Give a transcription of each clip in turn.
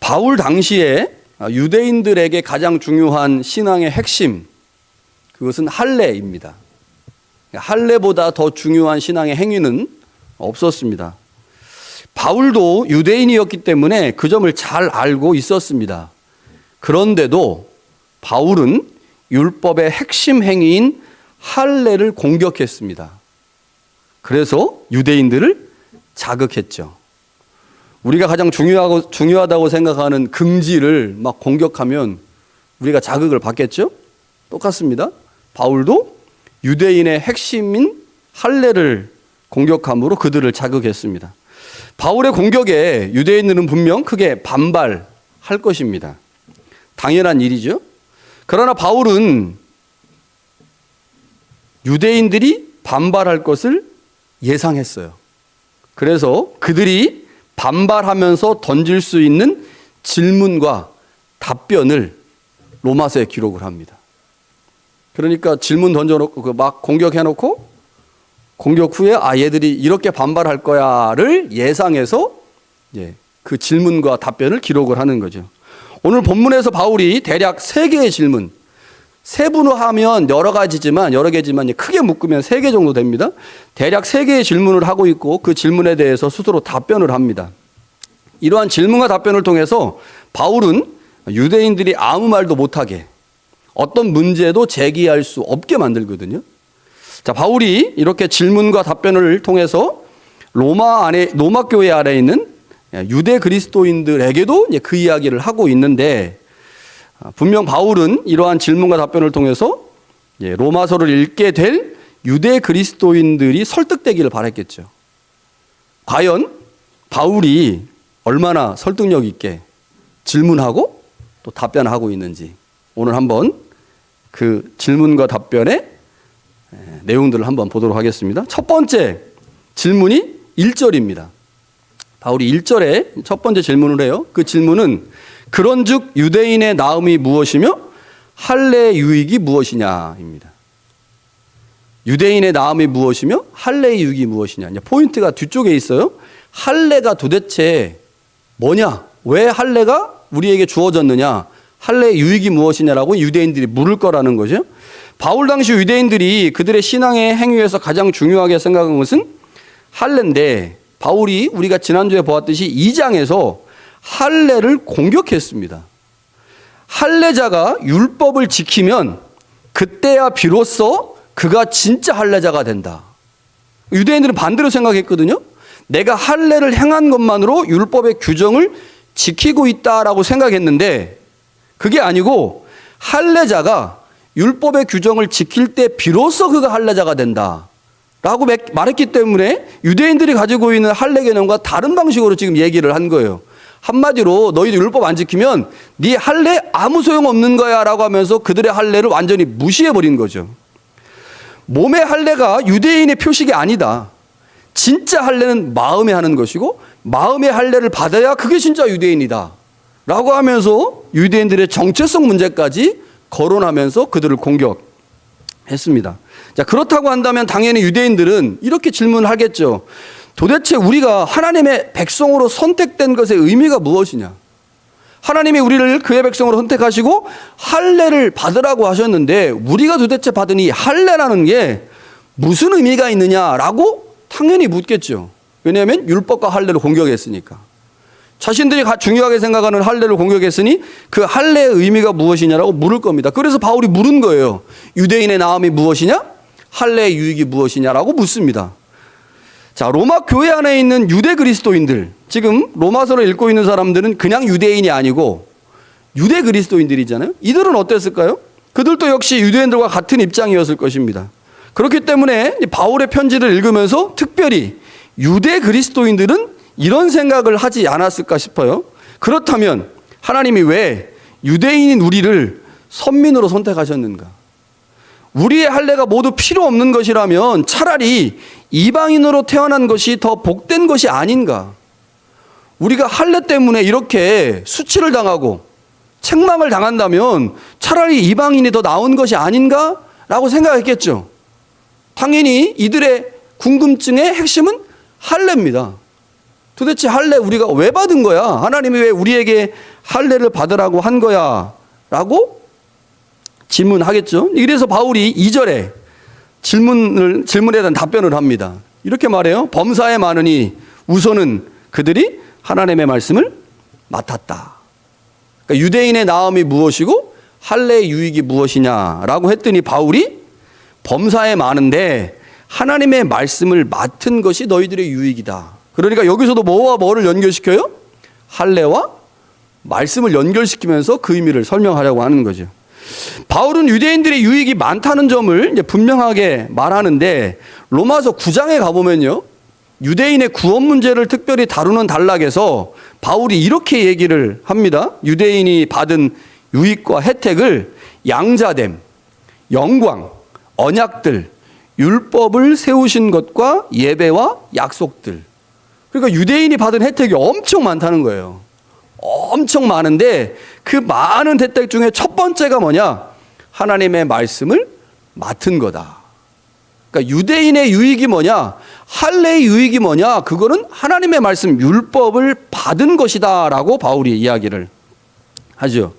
바울 당시에 유대인들에게 가장 중요한 신앙의 핵심, 그것은 할례입니다. 할례보다 더 중요한 신앙의 행위는 없었습니다. 바울도 유대인이었기 때문에 그 점을 잘 알고 있었습니다. 그런데도 바울은 율법의 핵심 행위인 할례를 공격했습니다. 그래서 유대인들을 자극했죠. 우리가 가장 중요하다고 생각하는 금지를 막 공격하면 우리가 자극을 받겠죠? 똑같습니다. 바울도 유대인의 핵심인 할례를 공격함으로 그들을 자극했습니다. 바울의 공격에 유대인들은 분명 크게 반발할 것입니다. 당연한 일이죠. 그러나 바울은 유대인들이 반발할 것을 예상했어요. 그래서 그들이 반발하면서 던질 수 있는 질문과 답변을 로마서에 기록을 합니다. 그러니까 질문 던져놓고 막 공격해놓고 공격 후에 얘들이 이렇게 반발할 거야를 예상해서 그 질문과 답변을 기록을 하는 거죠. 오늘 본문에서 바울이 대략 3개의 질문, 세분화하면 여러 개지만 크게 묶으면 3개 정도 됩니다. 대략 3개의 질문을 하고 있고 그 질문에 대해서 스스로 답변을 합니다. 이러한 질문과 답변을 통해서 바울은 유대인들이 아무 말도 못하게 어떤 문제도 제기할 수 없게 만들거든요. 자, 바울이 이렇게 질문과 답변을 통해서 로마 교회 안에 있는 유대 그리스도인들에게도 그 이야기를 하고 있는데, 분명 바울은 이러한 질문과 답변을 통해서 로마서를 읽게 될 유대 그리스도인들이 설득되기를 바랬겠죠. 과연 바울이 얼마나 설득력 있게 질문하고 또 답변하고 있는지 오늘 한번 그 질문과 답변의 내용들을 한번 보도록 하겠습니다. 첫 번째 질문이 1절입니다. 바울이 1절에 첫 번째 질문을 해요. 그 질문은 그런즉 유대인의 나음이 무엇이며 할례의 유익이 무엇이냐입니다. 유대인의 나음이 무엇이며 할례의 유익이 무엇이냐. 포인트가 뒤쪽에 있어요. 할례가 도대체 뭐냐? 왜 할례가 우리에게 주어졌느냐? 할례의 유익이 무엇이냐라고 유대인들이 물을 거라는 거죠. 바울 당시 유대인들이 그들의 신앙의 행위에서 가장 중요하게 생각한 것은 할례인데, 바울이 우리가 지난주에 보았듯이 2장에서 할례를 공격했습니다. 할례자가 율법을 지키면 그때야 비로소 그가 진짜 할례자가 된다. 유대인들은 반대로 생각했거든요. 내가 할례를 행한 것만으로 율법의 규정을 지키고 있다라고 생각했는데 그게 아니고 할례자가 율법의 규정을 지킬 때 비로소 그가 할례자가 된다 라고 말했기 때문에 유대인들이 가지고 있는 할례 개념과 다른 방식으로 지금 얘기를 한 거예요. 한마디로 너희들 율법 안 지키면 네 할례 아무 소용없는 거야 라고 하면서 그들의 할례를 완전히 무시해버린 거죠. 몸의 할례가 유대인의 표식이 아니다. 진짜 할례는 마음에 하는 것이고 마음의 할례를 받아야 그게 진짜 유대인이다 라고 하면서 유대인들의 정체성 문제까지 거론하면서 그들을 공격했습니다. 자, 그렇다고 한다면 당연히 유대인들은 이렇게 질문하겠죠. 도대체 우리가 하나님의 백성으로 선택된 것의 의미가 무엇이냐? 하나님이 우리를 그의 백성으로 선택하시고 할례를 받으라고 하셨는데 우리가 도대체 받은 이 할례라는 게 무슨 의미가 있느냐라고 당연히 묻겠죠. 왜냐하면 율법과 할례를 공격했으니까. 자신들이 중요하게 생각하는 할례를 공격했으니 그 할례의 의미가 무엇이냐라고 물을 겁니다. 그래서 바울이 물은 거예요. 유대인의 나음이 무엇이냐? 할례의 유익이 무엇이냐라고 묻습니다. 자, 로마 교회 안에 있는 유대 그리스도인들, 지금 로마서를 읽고 있는 사람들은 그냥 유대인이 아니고 유대 그리스도인들이잖아요. 이들은 어땠을까요? 그들도 역시 유대인들과 같은 입장이었을 것입니다. 그렇기 때문에 바울의 편지를 읽으면서 특별히 유대 그리스도인들은 이런 생각을 하지 않았을까 싶어요. 그렇다면 하나님이 왜 유대인인 우리를 선민으로 선택하셨는가? 우리의 할례가 모두 필요 없는 것이라면 차라리 이방인으로 태어난 것이 더 복된 것이 아닌가? 우리가 할례 때문에 이렇게 수치를 당하고 책망을 당한다면 차라리 이방인이 더 나은 것이 아닌가? 라고 생각했겠죠. 당연히 이들의 궁금증의 핵심은 할례입니다. 도대체 할례 우리가 왜 받은 거야? 하나님이 왜 우리에게 할례를 받으라고 한 거야? 라고 질문하겠죠. 이래서 바울이 2절에 질문에 대한 답변을 합니다. 이렇게 말해요. 범사에 많으니 우선은 그들이 하나님의 말씀을 맡았다. 그러니까 유대인의 나음이 무엇이고 할례의 유익이 무엇이냐라고 했더니 바울이 범사에 많은데 하나님의 말씀을 맡은 것이 너희들의 유익이다. 그러니까 여기서도 뭐와 뭐를 연결시켜요? 할례와 말씀을 연결시키면서 그 의미를 설명하려고 하는 거죠. 바울은 유대인들의 유익이 많다는 점을 이제 분명하게 말하는데 로마서 9장에 가보면요. 유대인의 구원 문제를 특별히 다루는 단락에서 바울이 이렇게 얘기를 합니다. 유대인이 받은 유익과 혜택을 양자됨, 영광, 언약들, 율법을 세우신 것과 예배와 약속들. 그러니까 유대인이 받은 혜택이 엄청 많다는 거예요. 엄청 많은데 그 많은 혜택 중에 첫 번째가 뭐냐? 하나님의 말씀을 맡은 거다. 그러니까 유대인의 유익이 뭐냐? 할례의 유익이 뭐냐? 그거는 하나님의 말씀, 율법을 받은 것이다 라고 바울이 이야기를 하죠.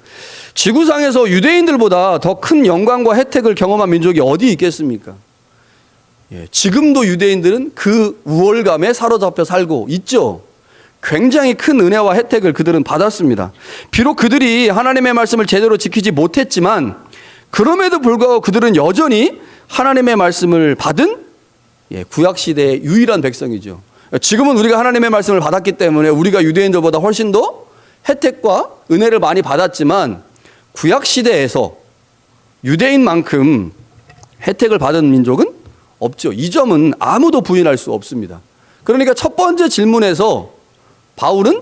지구상에서 유대인들보다 더 큰 영광과 혜택을 경험한 민족이 어디 있겠습니까? 지금도 유대인들은 그 우월감에 사로잡혀 살고 있죠. 굉장히 큰 은혜와 혜택을 그들은 받았습니다. 비록 그들이 하나님의 말씀을 제대로 지키지 못했지만 그럼에도 불구하고 그들은 여전히 하나님의 말씀을 받은 구약시대의 유일한 백성이죠. 지금은 우리가 하나님의 말씀을 받았기 때문에 우리가 유대인들보다 훨씬 더 혜택과 은혜를 많이 받았지만 구약시대에서 유대인만큼 혜택을 받은 민족은 없죠. 이 점은 아무도 부인할 수 없습니다. 그러니까 첫 번째 질문에서 바울은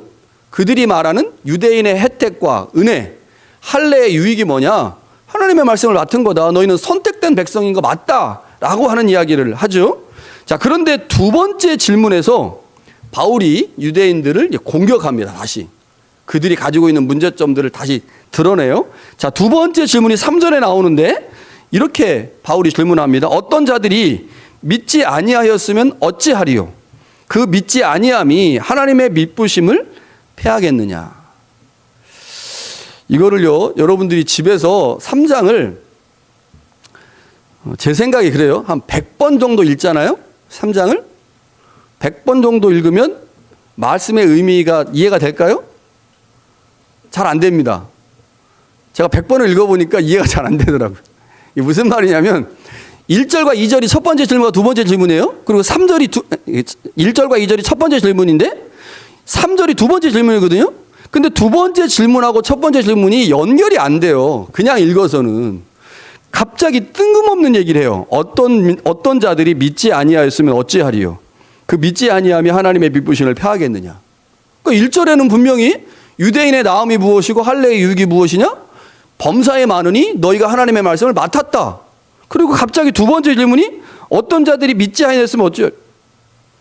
그들이 말하는 유대인의 혜택과 은혜, 할례의 유익이 뭐냐? 하나님의 말씀을 맡은 거다. 너희는 선택된 백성인 거 맞다. 라고 하는 이야기를 하죠. 자, 그런데 두 번째 질문에서 바울이 유대인들을 공격합니다. 다시. 그들이 가지고 있는 문제점들을 다시 드러내요. 자, 두 번째 질문이 3절에 나오는데 이렇게 바울이 질문합니다. 어떤 자들이 믿지 아니하였으면 어찌하리요? 그 믿지 아니함이 하나님의 미쁘심을 패하겠느냐? 이거를요, 여러분들이 집에서 3장을 제 생각이 그래요. 한 100번 정도 읽잖아요? 3장을? 100번 정도 읽으면 말씀의 의미가 이해가 될까요? 잘 안 됩니다. 제가 100번을 읽어보니까 이해가 잘 안 되더라고요. 이게 무슨 말이냐면 1절과 2절이 첫 번째 질문과 두 번째 질문이에요. 그리고 3절이 1절과 2절이 첫 번째 질문인데 3절이 두 번째 질문이거든요. 근데 두 번째 질문하고 첫 번째 질문이 연결이 안 돼요. 그냥 읽어서는. 갑자기 뜬금없는 얘기를 해요. 어떤 자들이 믿지 아니하였으면 어찌하리요? 그 믿지 아니함이 하나님의 미쁘심을 패하겠느냐? 그러니까 1절에는 분명히 유대인의 나음이 무엇이고 할례의 유익이 무엇이냐? 범사에 많으니 너희가 하나님의 말씀을 맡았다. 그리고 갑자기 두 번째 질문이 어떤 자들이 믿지 아니하였으면 어찌?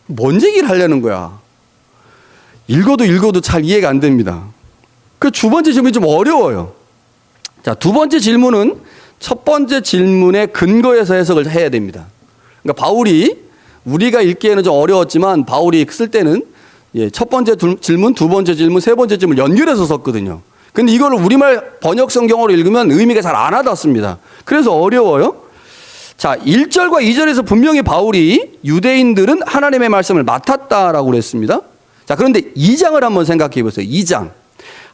뭔 얘기를 하려는 거야? 읽어도 잘 이해가 안 됩니다. 그 두 번째 질문이 좀 어려워요. 자, 두 번째 질문은 첫 번째 질문의 근거에서 해석을 해야 됩니다. 그러니까 바울이 우리가 읽기에는 좀 어려웠지만 바울이 쓸 때는 첫 번째 질문, 두 번째 질문, 세 번째 질문 연결해서 썼거든요. 근데 이걸 우리말 번역 성경으로 읽으면 의미가 잘 안 와닿습니다. 그래서 어려워요. 자, 1절과 2절에서 분명히 바울이 유대인들은 하나님의 말씀을 맡았다라고 그랬습니다. 자, 그런데 2장을 한번 생각해 보세요. 2장.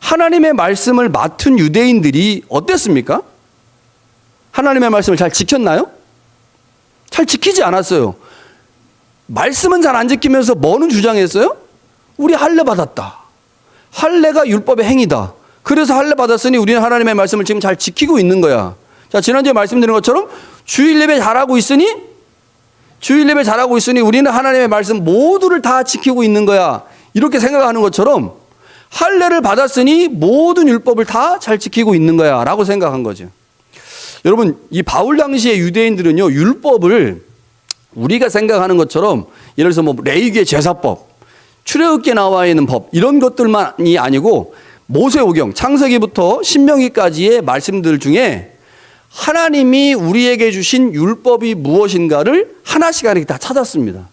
하나님의 말씀을 맡은 유대인들이 어땠습니까? 하나님의 말씀을 잘 지켰나요? 잘 지키지 않았어요. 말씀은 잘 안 지키면서 뭐는 주장했어요? 우리 할례 받았다. 할례가 율법의 행위다. 그래서 할례 받았으니 우리는 하나님의 말씀을 지금 잘 지키고 있는 거야. 자, 지난주에 말씀드린 것처럼 주일 예배 잘하고 있으니 우리는 하나님의 말씀 모두를 다 지키고 있는 거야. 이렇게 생각하는 것처럼 할례를 받았으니 모든 율법을 다 잘 지키고 있는 거야 라고 생각한 거죠. 여러분, 이 바울 당시의 유대인들은요, 율법을 우리가 생각하는 것처럼 예를 들어서 뭐 레위기의 제사법, 출애굽기에 나와 있는 법 이런 것들만이 아니고 모세오경, 창세기부터 신명기까지의 말씀들 중에 하나님이 우리에게 주신 율법이 무엇인가를 하나씩 다 찾았습니다.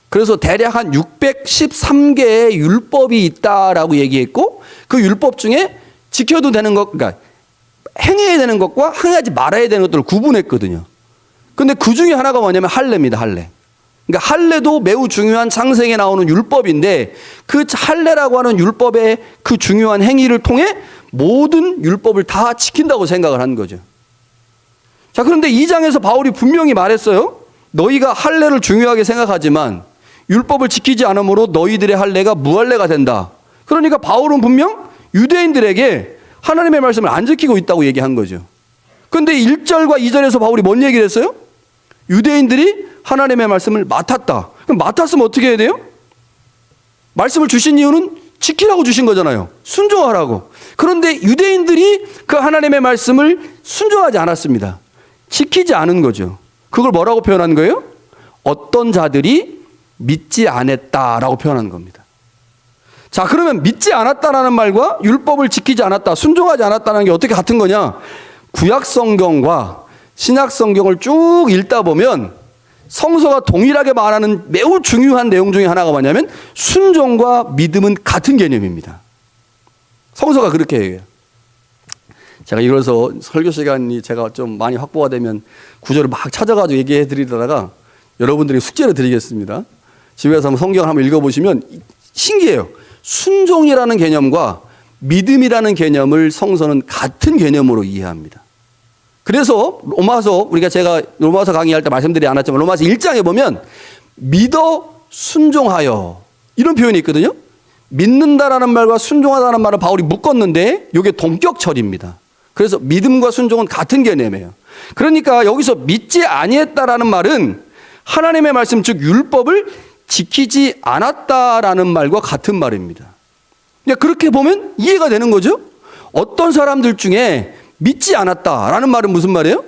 그래서 대략 한 613개의 율법이 있다라고 얘기했고 그 율법 중에 지켜도 되는 것, 그러니까 행해야 되는 것과 행하지 말아야 되는 것들을 구분했거든요. 근데 그 중에 하나가 뭐냐면 할례입니다. 할례. 그러니까 할례도 매우 중요한 창세기에 나오는 율법인데 그 할례라고 하는 율법의 그 중요한 행위를 통해 모든 율법을 다 지킨다고 생각을 한 거죠. 자, 그런데 2장에서 바울이 분명히 말했어요. 너희가 할례를 중요하게 생각하지만 율법을 지키지 않으므로 너희들의 할례가 무할례가 된다. 그러니까 바울은 분명 유대인들에게 하나님의 말씀을 안 지키고 있다고 얘기한 거죠. 그런데 1절과 2절에서 바울이 뭔 얘기를 했어요? 유대인들이 하나님의 말씀을 맡았다. 그럼 맡았으면 어떻게 해야 돼요? 말씀을 주신 이유는 지키라고 주신 거잖아요. 순종하라고. 그런데 유대인들이 그 하나님의 말씀을 순종하지 않았습니다. 지키지 않은 거죠. 그걸 뭐라고 표현한 거예요? 어떤 자들이 믿지 않았다라고 표현한 겁니다. 자, 그러면 믿지 않았다라는 말과 율법을 지키지 않았다, 순종하지 않았다는 게 어떻게 같은 거냐? 구약 성경과 신약 성경을 쭉 읽다 보면 성서가 동일하게 말하는 매우 중요한 내용 중에 하나가 뭐냐면 순종과 믿음은 같은 개념입니다. 성서가 그렇게 얘기해요. 제가 이래서 설교 시간이 제가 좀 많이 확보가 되면 구절을 막 찾아가지고 얘기해 드리다가 여러분들이 숙제를 드리겠습니다. 집에서 한번 성경을 한번 읽어보시면 신기해요. 순종이라는 개념과 믿음이라는 개념을 성서는 같은 개념으로 이해합니다. 그래서 제가 로마서 강의할 때 말씀드리지 않았지만 로마서 1장에 보면 믿어 순종하여 이런 표현이 있거든요. 믿는다라는 말과 순종하다는 말을 바울이 묶었는데 이게 동격처리입니다. 그래서 믿음과 순종은 같은 개념이에요. 그러니까 여기서 믿지 아니했다라는 말은 하나님의 말씀 즉 율법을 지키지 않았다라는 말과 같은 말입니다. 그렇게 보면 이해가 되는 거죠. 어떤 사람들 중에 믿지 않았다라는 말은 무슨 말이에요?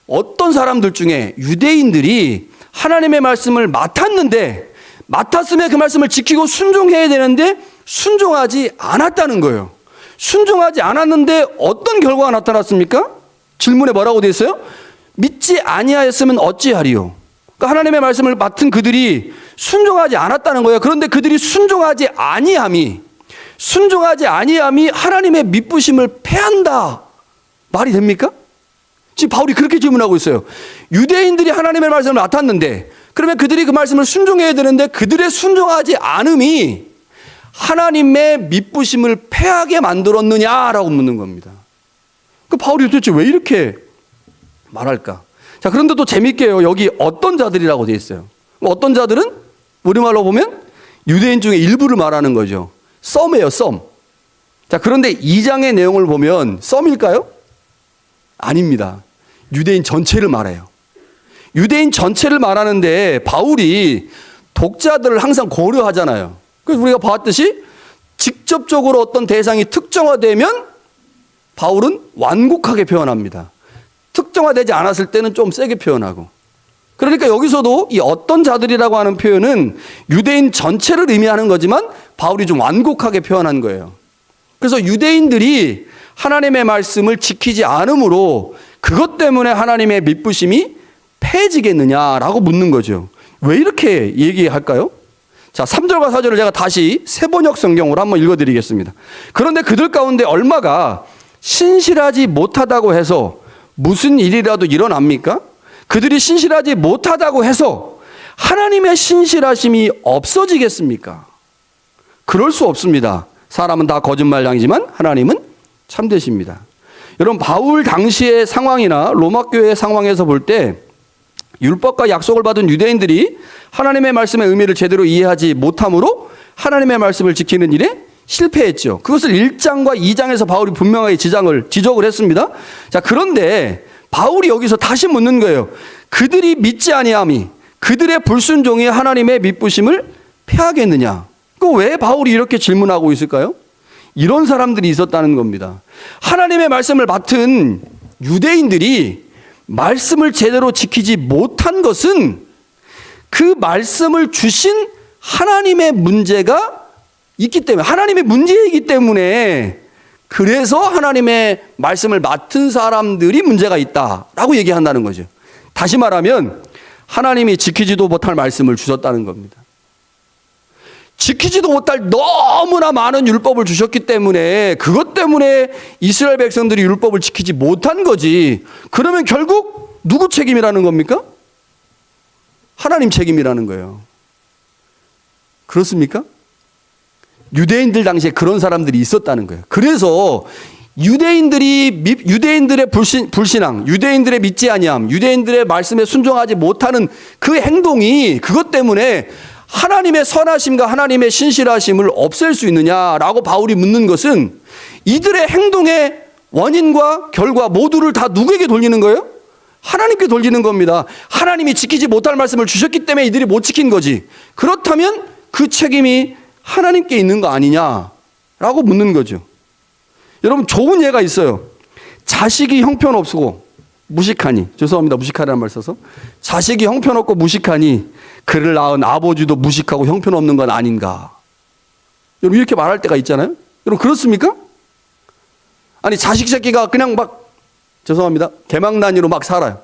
어떤 사람들 중에 유대인들이 하나님의 말씀을 맡았으면 그 말씀을 지키고 순종해야 되는데 순종하지 않았다는 거예요. 순종하지 않았는데 어떤 결과가 나타났습니까? 질문에 뭐라고 되어 있어요? 믿지 아니하였으면 어찌하리요? 그러니까 하나님의 말씀을 맡은 그들이 순종하지 않았다는 거예요. 그런데 그들이 순종하지 아니함이 하나님의 미쁘심을 패한다. 말이 됩니까? 지금 바울이 그렇게 질문하고 있어요. 유대인들이 하나님의 말씀을 맡았는데 그러면 그들이 그 말씀을 순종해야 되는데 그들의 순종하지 않음이 하나님의 미쁘심을 패하게 만들었느냐라고 묻는 겁니다. 그 바울이 도대체 왜 이렇게 말할까? 자, 그런데 또 재밌게요. 여기 어떤 자들이라고 되어 있어요. 어떤 자들은 우리말로 보면 유대인 중에 일부를 말하는 거죠. 썸이에요, 썸. 자, 그런데 2장의 내용을 보면 썸일까요? 아닙니다. 유대인 전체를 말해요. 유대인 전체를 말하는데 바울이 독자들을 항상 고려하잖아요. 그래서 우리가 봤듯이 직접적으로 어떤 대상이 특정화되면 바울은 완곡하게 표현합니다. 특정화되지 않았을 때는 좀 세게 표현하고. 그러니까 여기서도 이 어떤 자들이라고 하는 표현은 유대인 전체를 의미하는 거지만 바울이 좀 완곡하게 표현한 거예요. 그래서 유대인들이 하나님의 말씀을 지키지 않으므로 그것 때문에 하나님의 미쁘심이 패해지겠느냐라고 묻는 거죠. 왜 이렇게 얘기할까요? 자, 3절과 4절을 제가 다시 새번역 성경으로 한번 읽어드리겠습니다. 그런데 그들 가운데 얼마가 신실하지 못하다고 해서 무슨 일이라도 일어납니까? 그들이 신실하지 못하다고 해서 하나님의 신실하심이 없어지겠습니까? 그럴 수 없습니다. 사람은 다 거짓말량이지만 하나님은 참되십니다. 여러분, 바울 당시의 상황이나 로마 교회의 상황에서 볼 때 율법과 약속을 받은 유대인들이 하나님의 말씀의 의미를 제대로 이해하지 못함으로 하나님의 말씀을 지키는 일에 실패했죠. 그것을 1장과 2장에서 바울이 분명하게 지적을 했습니다. 자, 그런데 바울이 여기서 다시 묻는 거예요. 그들이 믿지 아니함이 그들의 불순종이 하나님의 미쁘심을 패하겠느냐? 그 왜 바울이 이렇게 질문하고 있을까요? 이런 사람들이 있었다는 겁니다. 하나님의 말씀을 맡은 유대인들이 말씀을 제대로 지키지 못한 것은 그 말씀을 주신 하나님의 문제가 있기 때문에, 하나님의 문제이기 때문에, 그래서 하나님의 말씀을 맡은 사람들이 문제가 있다라고 얘기한다는 거죠. 다시 말하면 하나님이 지키지도 못할 말씀을 주셨다는 겁니다. 지키지도 못할 너무나 많은 율법을 주셨기 때문에 그것 때문에 이스라엘 백성들이 율법을 지키지 못한 거지. 그러면 결국 누구 책임이라는 겁니까? 하나님 책임이라는 거예요. 그렇습니까? 유대인들 당시에 그런 사람들이 있었다는 거예요. 그래서 유대인들의 불신앙, 유대인들의 믿지 아니함, 유대인들의 말씀에 순종하지 못하는 그 행동이 그것 때문에 하나님의 선하심과 하나님의 신실하심을 없앨 수 있느냐라고 바울이 묻는 것은 이들의 행동의 원인과 결과 모두를 다 누구에게 돌리는 거예요? 하나님께 돌리는 겁니다. 하나님이 지키지 못할 말씀을 주셨기 때문에 이들이 못 지킨 거지. 그렇다면 그 책임이 하나님께 있는 거 아니냐라고 묻는 거죠. 여러분, 좋은 예가 있어요. 자식이 형편없고 무식하니, 죄송합니다, 무식하라는 말 써서, 자식이 형편없고 무식하니 그를 낳은 아버지도 무식하고 형편없는 건 아닌가. 여러분, 이렇게 말할 때가 있잖아요. 여러분, 그렇습니까? 아니, 자식 새끼가 그냥 막, 죄송합니다, 개망난이로 막 살아요.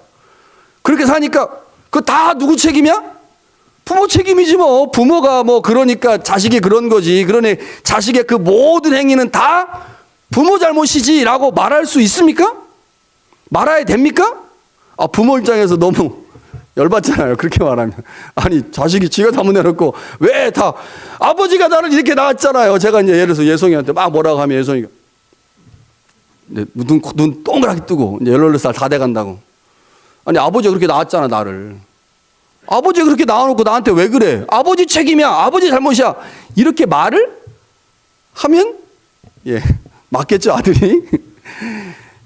그렇게 사니까 그 다 누구 책임이야? 부모 책임이지 뭐. 부모가 뭐 그러니까 자식이 그런 거지. 그러니 자식의 그 모든 행위는 다 부모 잘못이지라고 말할 수 있습니까? 말아야 됩니까? 아, 부모 입장에서 너무 열받잖아요. 그렇게 말하면. 아니, 자식이 지가 잘못해놓고 왜 다 아버지가 나를 이렇게 낳았잖아요. 제가 이제 예를 들어서 예송이한테 막 뭐라고 하면 예송이가 눈 동그랗게 뜨고 이제 18살 다 돼간다고. 아니, 아버지가 그렇게 낳았잖아, 나를. 아버지가 그렇게 낳아놓고 나한테 왜 그래? 아버지 책임이야. 아버지 잘못이야. 이렇게 말을 하면 예, 맞겠죠, 아들이?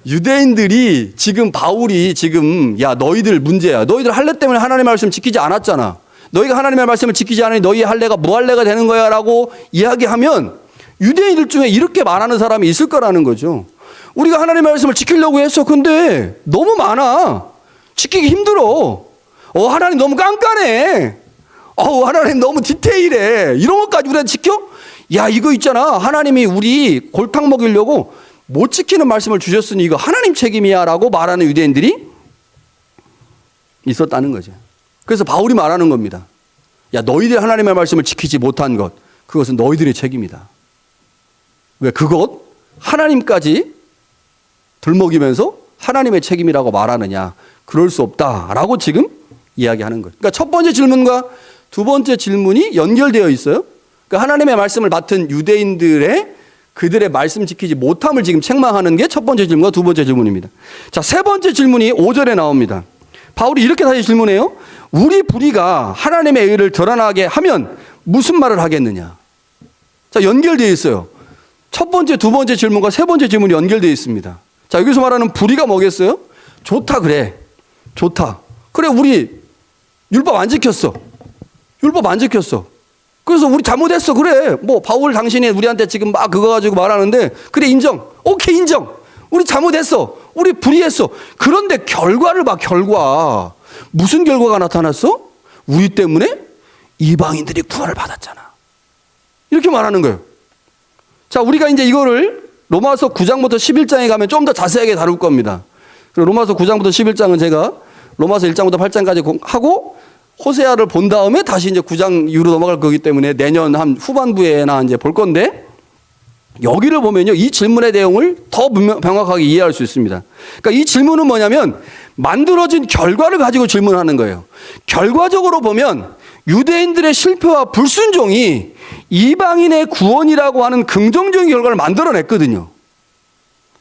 유대인들이 지금 바울이 지금 야, 너희들 문제야. 너희들 할례 때문에 하나님의 말씀 지키지 않았잖아. 너희가 하나님의 말씀을 지키지 않으니 너희 할례가 뭐 할례가 되는 거야 라고 이야기하면 유대인들 중에 이렇게 말하는 사람이 있을 거라는 거죠. 우리가 하나님의 말씀을 지키려고 했어. 근데 너무 많아. 지키기 힘들어. 하나님 너무 깐깐해. 하나님 너무 디테일해. 이런 것까지 우리가 지켜? 야, 이거 있잖아. 하나님이 우리 골탕 먹이려고 못 지키는 말씀을 주셨으니 이거 하나님 책임이야 라고 말하는 유대인들이 있었다는 거죠. 그래서 바울이 말하는 겁니다. 야, 너희들 하나님의 말씀을 지키지 못한 것, 그것은 너희들의 책임이다. 왜 그것 하나님까지 들먹이면서 하나님의 책임이라고 말하느냐. 그럴 수 없다라고 지금 이야기하는 거예요. 그러니까 첫 번째 질문과 두 번째 질문이 연결되어 있어요. 그러니까 하나님의 말씀을 맡은 유대인들의 그들의 말씀 지키지 못함을 지금 책망하는 게 첫 번째 질문과 두 번째 질문입니다. 자, 세 번째 질문이 5절에 나옵니다. 바울이 이렇게 다시 질문해요. 우리 불의가 하나님의 의를 드러나게 하면 무슨 말을 하겠느냐. 자, 연결되어 있어요. 첫 번째, 두 번째 질문과 세 번째 질문이 연결되어 있습니다. 자, 여기서 말하는 불의가 뭐겠어요? 좋다 그래. 좋다. 그래, 우리 율법 안 지켰어. 율법 안 지켰어. 그래서 우리 잘못했어. 그래. 뭐 바울 당신이 우리한테 지금 막 그거 가지고 말하는데 그래, 인정. 오케이, 인정. 우리 잘못했어. 우리 불의했어. 그런데 결과를 봐, 결과. 무슨 결과가 나타났어? 우리 때문에 이방인들이 구원을 받았잖아. 이렇게 말하는 거예요. 자, 우리가 이제 이거를 로마서 9장부터 11장에 가면 좀 더 자세하게 다룰 겁니다. 그리고 로마서 9장부터 11장은 제가 로마서 1장부터 8장까지 하고 호세아를 본 다음에 다시 이제 9장 이후로 넘어갈 거기 때문에 내년 한 후반부에나 이제 볼 건데, 여기를 보면요, 이 질문의 내용을 더 명확하게 이해할 수 있습니다. 그러니까 이 질문은 뭐냐면 만들어진 결과를 가지고 질문하는 거예요. 결과적으로 보면 유대인들의 실패와 불순종이 이방인의 구원이라고 하는 긍정적인 결과를 만들어냈거든요.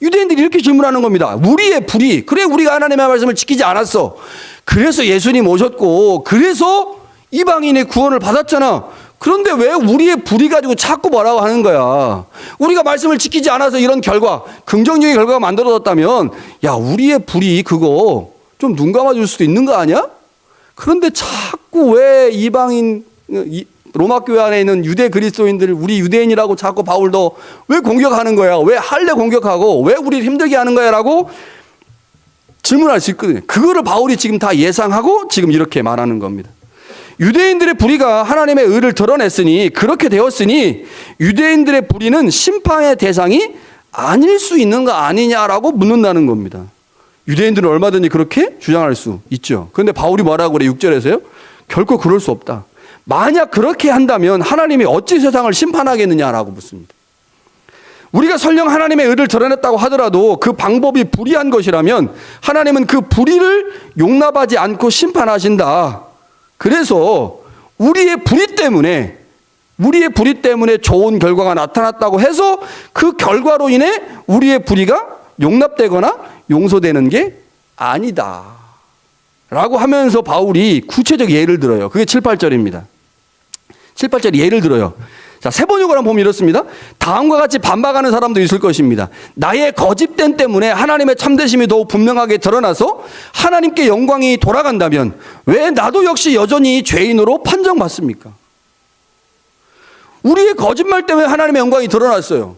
유대인들이 이렇게 질문하는 겁니다. 우리의 불의, 그래, 우리가 하나님의 말씀을 지키지 않았어. 그래서 예수님 오셨고 그래서 이방인의 구원을 받았잖아. 그런데 왜 우리의 불의 가지고 자꾸 뭐라고 하는 거야. 우리가 말씀을 지키지 않아서 이런 결과, 긍정적인 결과가 만들어졌다면 야, 우리의 불의 그거 좀 눈 감아줄 수도 있는 거 아니야? 그런데 자꾸 왜 이방인, 로마 교회 안에 있는 유대 그리스도인들을 우리 유대인이라고 자꾸 바울도 왜 공격하는 거야? 왜 할례 공격하고 왜 우리를 힘들게 하는 거야? 라고 질문할 수 있거든요. 그거를 바울이 지금 다 예상하고 지금 이렇게 말하는 겁니다. 유대인들의 불의가 하나님의 의를 드러냈으니, 그렇게 되었으니 유대인들의 불의는 심판의 대상이 아닐 수 있는 거 아니냐라고 묻는다는 겁니다. 유대인들은 얼마든지 그렇게 주장할 수 있죠. 그런데 바울이 뭐라고 그래? 6절에서요. 결코 그럴 수 없다. 만약 그렇게 한다면 하나님이 어찌 세상을 심판하겠느냐라고 묻습니다. 우리가 설령 하나님의 의를 드러냈다고 하더라도 그 방법이 불의한 것이라면 하나님은 그 불의를 용납하지 않고 심판하신다. 그래서 우리의 불의 때문에 좋은 결과가 나타났다고 해서 그 결과로 인해 우리의 불의가 용납되거나 용서되는 게 아니다. 라고 하면서 바울이 구체적 예를 들어요. 그게 7, 8절입니다. 7, 8절 예를 들어요. 자, 세 번역을 한번 보면 이렇습니다. 다음과 같이 반박하는 사람도 있을 것입니다. 나의 거짓됨 때문에 하나님의 참되심이 더욱 분명하게 드러나서 하나님께 영광이 돌아간다면 왜 나도 역시 여전히 죄인으로 판정받습니까? 우리의 거짓말 때문에 하나님의 영광이 드러났어요.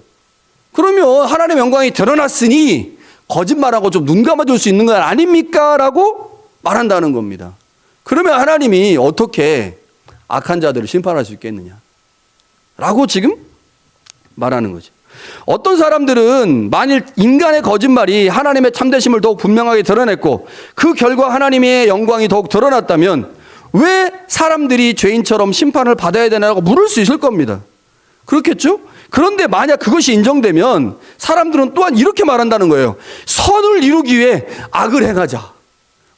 그러면 하나님의 영광이 드러났으니 거짓말하고 좀 눈 감아줄 수 있는 건 아닙니까? 라고 말한다는 겁니다. 그러면 하나님이 어떻게 악한 자들을 심판할 수 있겠느냐? 라고 지금 말하는 거죠. 어떤 사람들은 만일 인간의 거짓말이 하나님의 참되심을 더욱 분명하게 드러냈고 그 결과 하나님의 영광이 더욱 드러났다면 왜 사람들이 죄인처럼 심판을 받아야 되나라고 물을 수 있을 겁니다. 그렇겠죠? 그런데 만약 그것이 인정되면 사람들은 또한 이렇게 말한다는 거예요. 선을 이루기 위해 악을 행하자.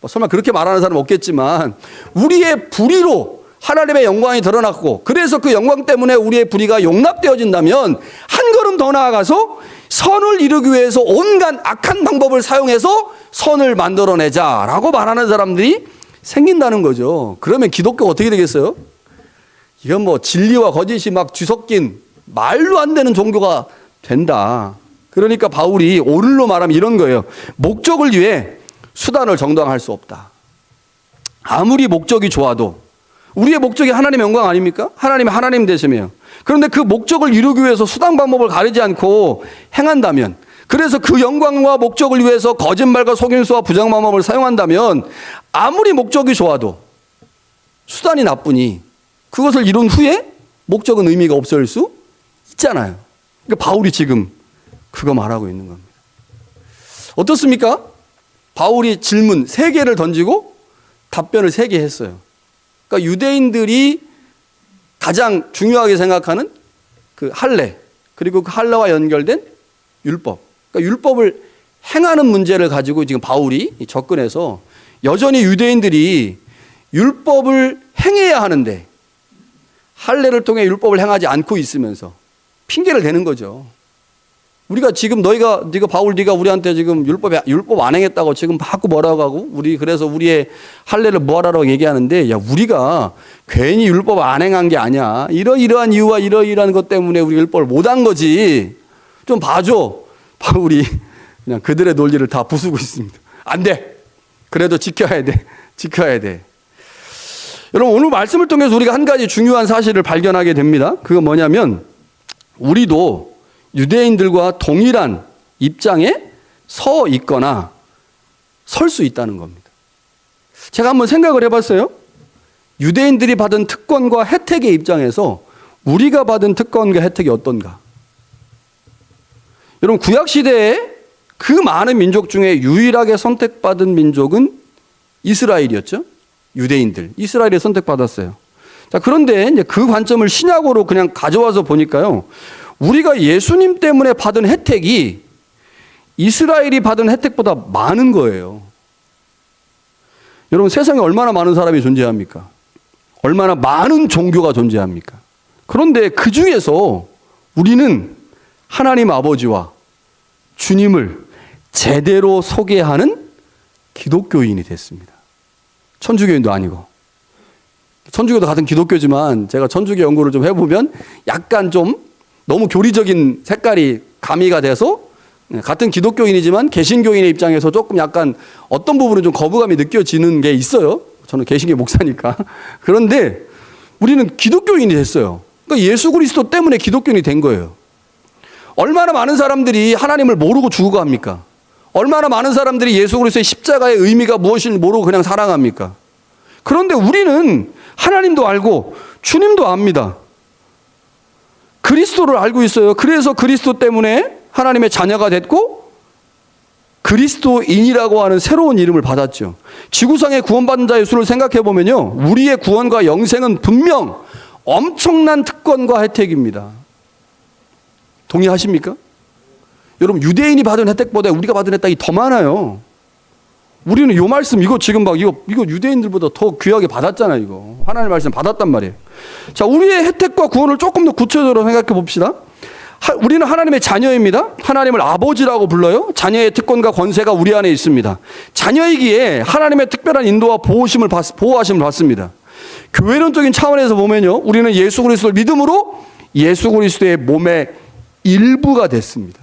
설마 그렇게 말하는 사람은 없겠지만 우리의 불의로 하나님의 영광이 드러났고 그래서 그 영광 때문에 우리의 불의가 용납되어진다면 한 걸음 더 나아가서 선을 이루기 위해서 온갖 악한 방법을 사용해서 선을 만들어내자라고 말하는 사람들이 생긴다는 거죠. 그러면 기독교가 어떻게 되겠어요? 이건 뭐 진리와 거짓이 막 뒤섞인 말로 안 되는 종교가 된다. 그러니까 바울이 오늘로 말하면 이런 거예요. 목적을 위해 수단을 정당화할 수 없다. 아무리 목적이 좋아도 우리의 목적이 하나님의 영광 아닙니까? 하나님이 하나님 되시며. 그런데 그 목적을 이루기 위해서 수단 방법을 가리지 않고 행한다면 그래서 그 영광과 목적을 위해서 거짓말과 속임수와 부정 방법을 사용한다면 아무리 목적이 좋아도 수단이 나쁘니 그것을 이룬 후에 목적은 의미가 없을 수 있잖아요. 그러니까 바울이 지금 그거 말하고 있는 겁니다. 어떻습니까? 바울이 질문 3개를 던지고 답변을 3개 했어요. 그러니까 유대인들이 가장 중요하게 생각하는 그 할례, 그리고 그 할례와 연결된 율법. 그러니까 율법을 행하는 문제를 가지고 지금 바울이 접근해서 여전히 유대인들이 율법을 행해야 하는데 할례를 통해 율법을 행하지 않고 있으면서 핑계를 대는 거죠. 우리가 지금 네가 바울 네가 우리한테 지금 율법 안 행했다고 지금 자꾸 뭐라고 하고 우리 그래서 우리의 할례를 뭐하라고 얘기하는데 야 우리가 괜히 율법 안 행한 게 아니야. 이러이러한 이유와 이러이러한 것 때문에 우리 율법을 못한 거지. 좀 봐줘. 바울이 그냥 그들의 논리를 다 부수고 있습니다. 안 돼. 그래도 지켜야 돼. 지켜야 돼. 여러분 오늘 말씀을 통해서 우리가 한 가지 중요한 사실을 발견하게 됩니다. 그건 뭐냐면 우리도 유대인들과 동일한 입장에 서 있거나 설 수 있다는 겁니다. 제가 한번 생각을 해봤어요. 유대인들이 받은 특권과 혜택의 입장에서 우리가 받은 특권과 혜택이 어떤가? 여러분 구약시대에 그 많은 민족 중에 유일하게 선택받은 민족은 이스라엘이었죠. 유대인들. 이스라엘이 선택받았어요. 자, 그런데 이제 그 관점을 신약으로 그냥 가져와서 보니까요. 우리가 예수님 때문에 받은 혜택이 이스라엘이 받은 혜택보다 많은 거예요. 여러분 세상에 얼마나 많은 사람이 존재합니까? 얼마나 많은 종교가 존재합니까? 그런데 그 중에서 우리는 하나님 아버지와 주님을 제대로 소개하는 기독교인이 됐습니다. 천주교인도 아니고. 천주교도 같은 기독교지만 제가 천주교 연구를 좀 해보면 약간 좀 너무 교리적인 색깔이 가미가 돼서 같은 기독교인이지만 개신교인의 입장에서 조금 약간 어떤 부분은 좀 거부감이 느껴지는 게 있어요. 저는 개신교 목사니까. 그런데 우리는 기독교인이 됐어요. 그러니까 예수 그리스도 때문에 기독교인이 된 거예요. 얼마나 많은 사람들이 하나님을 모르고 죽어갑니까? 얼마나 많은 사람들이 예수 그리스도의 십자가의 의미가 무엇인지 모르고 그냥 살아갑니까? 그런데 우리는 하나님도 알고 주님도 압니다. 그리스도를 알고 있어요. 그래서 그리스도 때문에 하나님의 자녀가 됐고 그리스도인이라고 하는 새로운 이름을 받았죠. 지구상의 구원받은 자의 수를 생각해 보면요, 우리의 구원과 영생은 분명 엄청난 특권과 혜택입니다. 동의하십니까? 여러분, 유대인이 받은 혜택보다 우리가 받은 혜택이 더 많아요. 우리는 이 말씀, 이거 지금 막 이거 유대인들보다 더 귀하게 받았잖아요. 이거 하나님의 말씀 받았단 말이에요. 자, 우리의 혜택과 구원을 조금 더 구체적으로 생각해 봅시다. 우리는 하나님의 자녀입니다. 하나님을 아버지라고 불러요. 자녀의 특권과 권세가 우리 안에 있습니다. 자녀이기에 하나님의 특별한 인도와 보호하심을 받습니다. 교회론적인 차원에서 보면요, 우리는 예수 그리스도를 믿음으로 예수 그리스도의 몸의 일부가 됐습니다.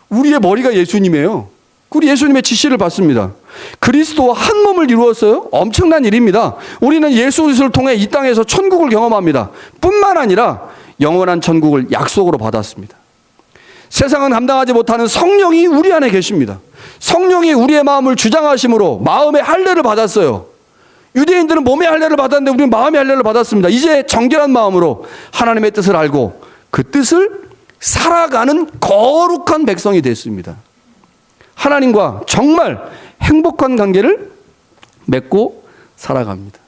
우리의 머리가 예수님이에요. 우리 예수님의 지시를 받습니다. 그리스도와 한 몸을 이루었어요. 엄청난 일입니다. 우리는 예수 그리스도를 통해 이 땅에서 천국을 경험합니다. 뿐만 아니라 영원한 천국을 약속으로 받았습니다. 세상은 감당하지 못하는 성령이 우리 안에 계십니다. 성령이 우리의 마음을 주장하심으로 마음의 할례를 받았어요. 유대인들은 몸의 할례를 받았는데 우리는 마음의 할례를 받았습니다. 이제 정결한 마음으로 하나님의 뜻을 알고 그 뜻을 살아가는 거룩한 백성이 됐습니다. 하나님과 정말 행복한 관계를 맺고 살아갑니다.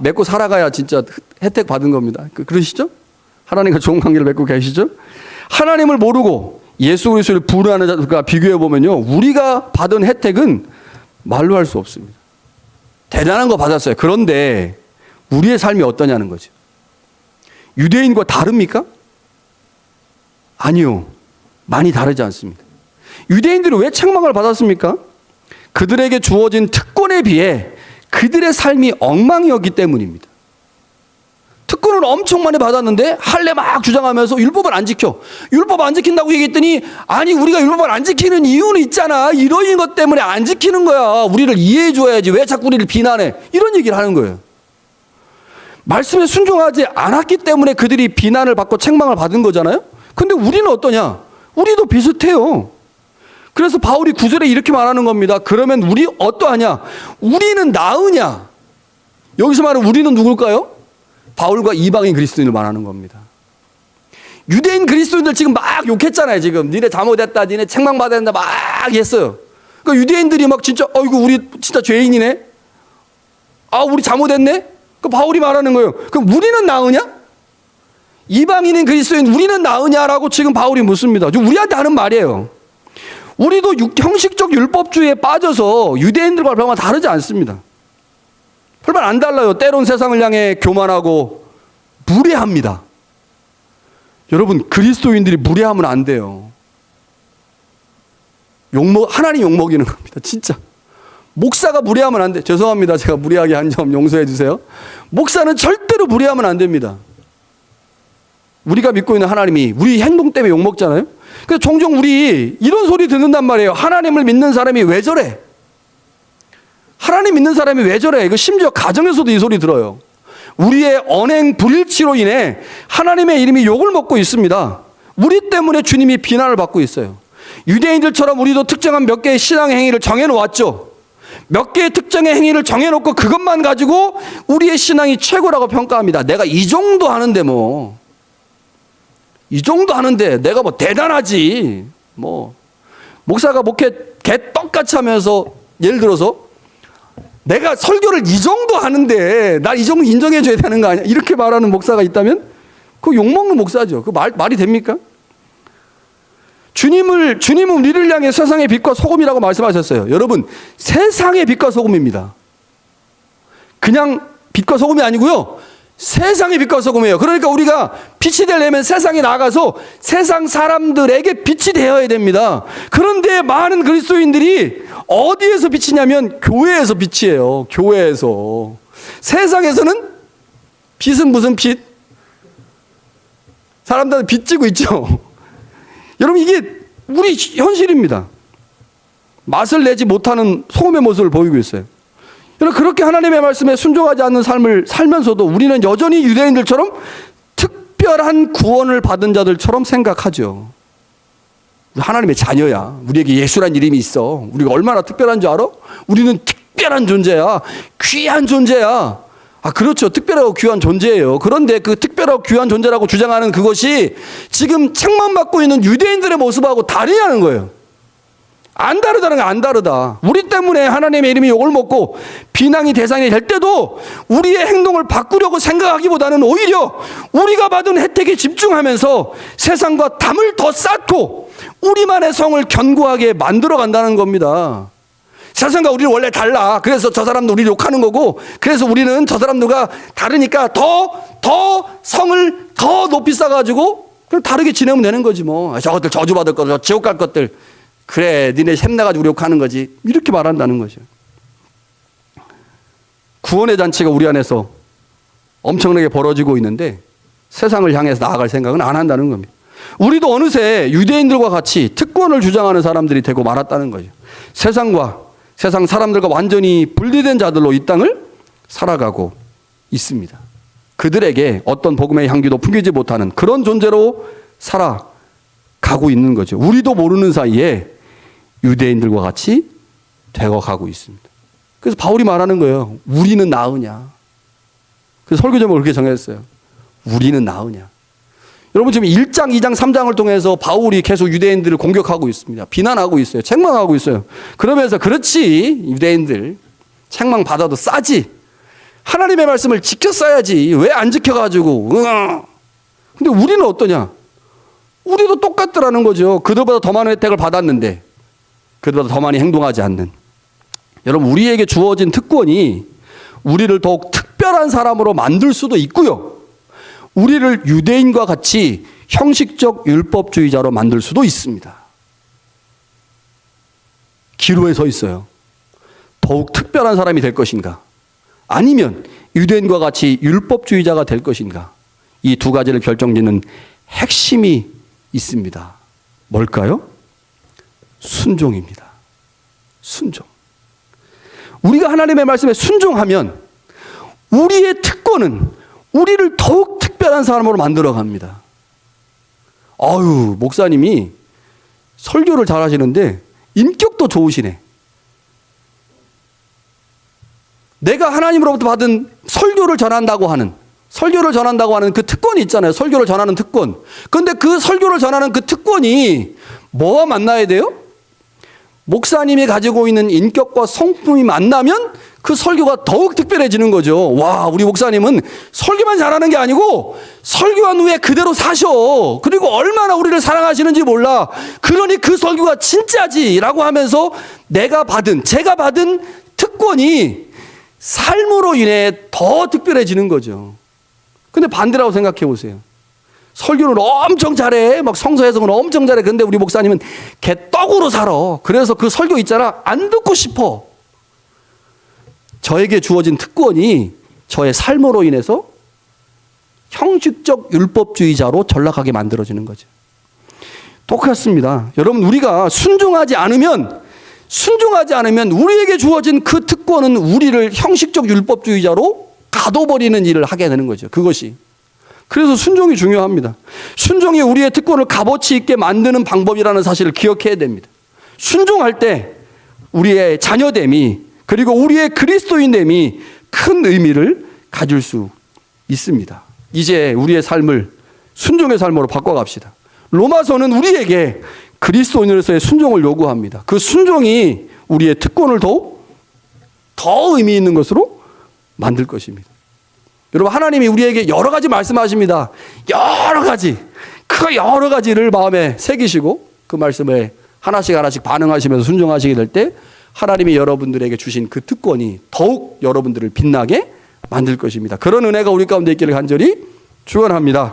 맺고 살아가야 진짜 혜택 받은 겁니다. 그러시죠? 하나님과 좋은 관계를 맺고 계시죠? 하나님을 모르고 예수 그리스도를 부르는 자들과 비교해 보면요, 우리가 받은 혜택은 말로 할 수 없습니다. 대단한 거 받았어요. 그런데 우리의 삶이 어떠냐는 거죠. 유대인과 다릅니까? 아니요. 많이 다르지 않습니다. 유대인들이 왜 책망을 받았습니까? 그들에게 주어진 특권에 비해 그들의 삶이 엉망이었기 때문입니다. 특권을 엄청 많이 받았는데 할례 막 주장하면서 율법을 안 지켜. 율법 안 지킨다고 얘기했더니, 아니 우리가 율법을 안 지키는 이유는 있잖아. 이런 것 때문에 안 지키는 거야. 우리를 이해해 줘야지. 왜 자꾸 우리를 비난해. 이런 얘기를 하는 거예요. 말씀에 순종하지 않았기 때문에 그들이 비난을 받고 책망을 받은 거잖아요. 근데 우리는 어떠냐? 우리도 비슷해요. 그래서 바울이 9절에 이렇게 말하는 겁니다. 그러면 우리 어떠하냐? 우리는 나으냐? 여기서 말하는 우리는 누굴까요? 바울과 이방인 그리스도인을 말하는 겁니다. 유대인 그리스도인들 지금 막 욕했잖아요. 지금 니네 잘못했다, 니네 책망받아야 된다 막 했어요. 그러니까 유대인들이 막 진짜 어이구 우리 진짜 죄인이네, 아 우리 잘못했네. 그 바울이 말하는 거예요. 그럼 우리는 나으냐? 이방인인 그리스도인 우리는 나으냐라고 지금 바울이 묻습니다. 우리한테 하는 말이에요. 우리도 형식적 율법주의에 빠져서 유대인들과 별반 다르지 않습니다. 별반 안 달라요. 때론 세상을 향해 교만하고 무례합니다. 여러분, 그리스도인들이 무례하면 안 돼요. 하나님 욕먹이는 겁니다. 진짜. 목사가 무례하면 안 돼. 죄송합니다. 제가 무례하게 한 점 용서해 주세요. 목사는 절대로 무례하면 안 됩니다. 우리가 믿고 있는 하나님이 우리 행동 때문에 욕먹잖아요. 그래서 종종 우리 이런 소리 듣는단 말이에요. 하나님을 믿는 사람이 왜 저래? 하나님 믿는 사람이 왜 저래? 이거 심지어 가정에서도 이 소리 들어요. 우리의 언행 불일치로 인해 하나님의 이름이 욕을 먹고 있습니다. 우리 때문에 주님이 비난을 받고 있어요. 유대인들처럼 우리도 특정한 몇 개의 신앙의 행위를 정해놓았죠. 몇 개의 특정의 행위를 정해놓고 그것만 가지고 우리의 신앙이 최고라고 평가합니다. 내가 이 정도 하는데 이 정도 하는데 내가 대단하지. 목사가 목회 개떡같이 하면서 예를 들어서 내가 설교를 이 정도 하는데 날 이 정도 인정해 줘야 되는 거 아니야? 이렇게 말하는 목사가 있다면 그거 욕먹는 목사죠. 그 말이 됩니까? 주님은 우리를 향해 세상의 빛과 소금이라고 말씀하셨어요. 여러분, 세상의 빛과 소금입니다. 그냥 빛과 소금이 아니고요, 세상의 빛과 소금이에요. 그러니까 우리가 빛이 되려면 세상에 나가서 세상 사람들에게 빛이 되어야 됩니다. 그런데 많은 그리스도인들이 어디에서 빛이냐면 교회에서 빛이에요. 교회에서. 세상에서는 빛은 무슨 빛? 사람들은 빚지고 있죠. 여러분, 이게 우리 현실입니다. 맛을 내지 못하는 소금의 모습을 보이고 있어요. 여러분, 그렇게 하나님의 말씀에 순종하지 않는 삶을 살면서도 우리는 여전히 유대인들처럼 특별한 구원을 받은 자들처럼 생각하죠. 하나님의 자녀야. 우리에게 예수란 이름이 있어. 우리가 얼마나 특별한 줄 알아? 우리는 특별한 존재야. 귀한 존재야. 그렇죠. 특별하고 귀한 존재예요. 그런데 그 특별하고 귀한 존재라고 주장하는 그것이 지금 책망받고 있는 유대인들의 모습하고 다르냐는 거예요. 안 다르다는 게 안 다르다. 우리 때문에 하나님의 이름이 욕을 먹고 비난이 대상이 될 때도 우리의 행동을 바꾸려고 생각하기보다는 오히려 우리가 받은 혜택에 집중하면서 세상과 담을 더 쌓고 우리만의 성을 견고하게 만들어 간다는 겁니다. 세상과 우리는 원래 달라. 그래서 저 사람도 우리를 욕하는 거고, 그래서 우리는 저 사람들과 다르니까 더 성을 더 높이 쌓아가지고 그냥 다르게 지내면 되는 거지 뭐. 저것들 저주받을 것들, 지옥 갈 것들. 그래, 니네 샘나가지고 우리 욕하는 거지. 이렇게 말한다는 거죠. 구원의 잔치가 우리 안에서 엄청나게 벌어지고 있는데 세상을 향해서 나아갈 생각은 안 한다는 겁니다. 우리도 어느새 유대인들과 같이 특권을 주장하는 사람들이 되고 말았다는 거죠. 세상 사람들과 완전히 분리된 자들로 이 땅을 살아가고 있습니다. 그들에게 어떤 복음의 향기도 풍기지 못하는 그런 존재로 살아가고 있는 거죠. 우리도 모르는 사이에 유대인들과 같이 되어가고 있습니다. 그래서 바울이 말하는 거예요. 우리는 나으냐. 그래서 설교 제목을 그렇게 정했어요. 우리는 나으냐. 여러분 지금 1장, 2장, 3장을 통해서 바울이 계속 유대인들을 공격하고 있습니다. 비난하고 있어요. 책망하고 있어요. 그러면서 그렇지, 유대인들 책망 받아도 싸지. 하나님의 말씀을 지켜 써야지. 왜 안 지켜가지고. 근데 우리는 어떠냐? 우리도 똑같더라는 거죠. 그들보다 더 많은 혜택을 받았는데 그들보다 더 많이 행동하지 않는. 여러분 우리에게 주어진 특권이 우리를 더욱 특별한 사람으로 만들 수도 있고요. 우리를 유대인과 같이 형식적 율법주의자로 만들 수도 있습니다. 기로에 서 있어요. 더욱 특별한 사람이 될 것인가? 아니면 유대인과 같이 율법주의자가 될 것인가? 이 두 가지를 결정짓는 핵심이 있습니다. 뭘까요? 순종입니다. 순종. 우리가 하나님의 말씀에 순종하면 우리의 특권은 우리를 더욱 특별한 사람으로 만들어 갑니다. 아유, 목사님이 설교를 잘 하시는데 인격도 좋으시네. 내가 하나님으로부터 받은 설교를 전한다고 하는 그 특권이 있잖아요. 설교를 전하는 특권. 그런데 그 설교를 전하는 그 특권이 뭐와 만나야 돼요? 목사님이 가지고 있는 인격과 성품이 만나면 그 설교가 더욱 특별해지는 거죠. 와, 우리 목사님은 설교만 잘하는 게 아니고 설교한 후에 그대로 사셔. 그리고 얼마나 우리를 사랑하시는지 몰라. 그러니 그 설교가 진짜지라고 하면서 제가 받은 특권이 삶으로 인해 더 특별해지는 거죠. 근데 반대라고 생각해 보세요. 설교는 엄청 잘해. 막 성서 해석은 엄청 잘해. 근데 우리 목사님은 개떡으로 살아. 그래서 그 설교 있잖아. 안 듣고 싶어. 저에게 주어진 특권이 저의 삶으로 인해서 형식적 율법주의자로 전락하게 만들어지는 거죠. 똑같습니다. 여러분 우리가 순종하지 않으면 우리에게 주어진 그 특권은 우리를 형식적 율법주의자로 가둬버리는 일을 하게 되는 거죠. 그것이. 그래서 순종이 중요합니다. 순종이 우리의 특권을 값어치 있게 만드는 방법이라는 사실을 기억해야 됩니다. 순종할 때 우리의 자녀됨이 그리고 우리의 그리스도인됨이 큰 의미를 가질 수 있습니다. 이제 우리의 삶을 순종의 삶으로 바꿔갑시다. 로마서는 우리에게 그리스도인으로서의 순종을 요구합니다. 그 순종이 우리의 특권을 더 의미 있는 것으로 만들 것입니다. 여러분 하나님이 우리에게 여러 가지 말씀하십니다. 여러 가지를 마음에 새기시고 그 말씀에 하나씩 반응하시면서 순종하시게 될 때 하나님이 여러분들에게 주신 그 특권이 더욱 여러분들을 빛나게 만들 것입니다. 그런 은혜가 우리 가운데 있기를 간절히 축원합니다.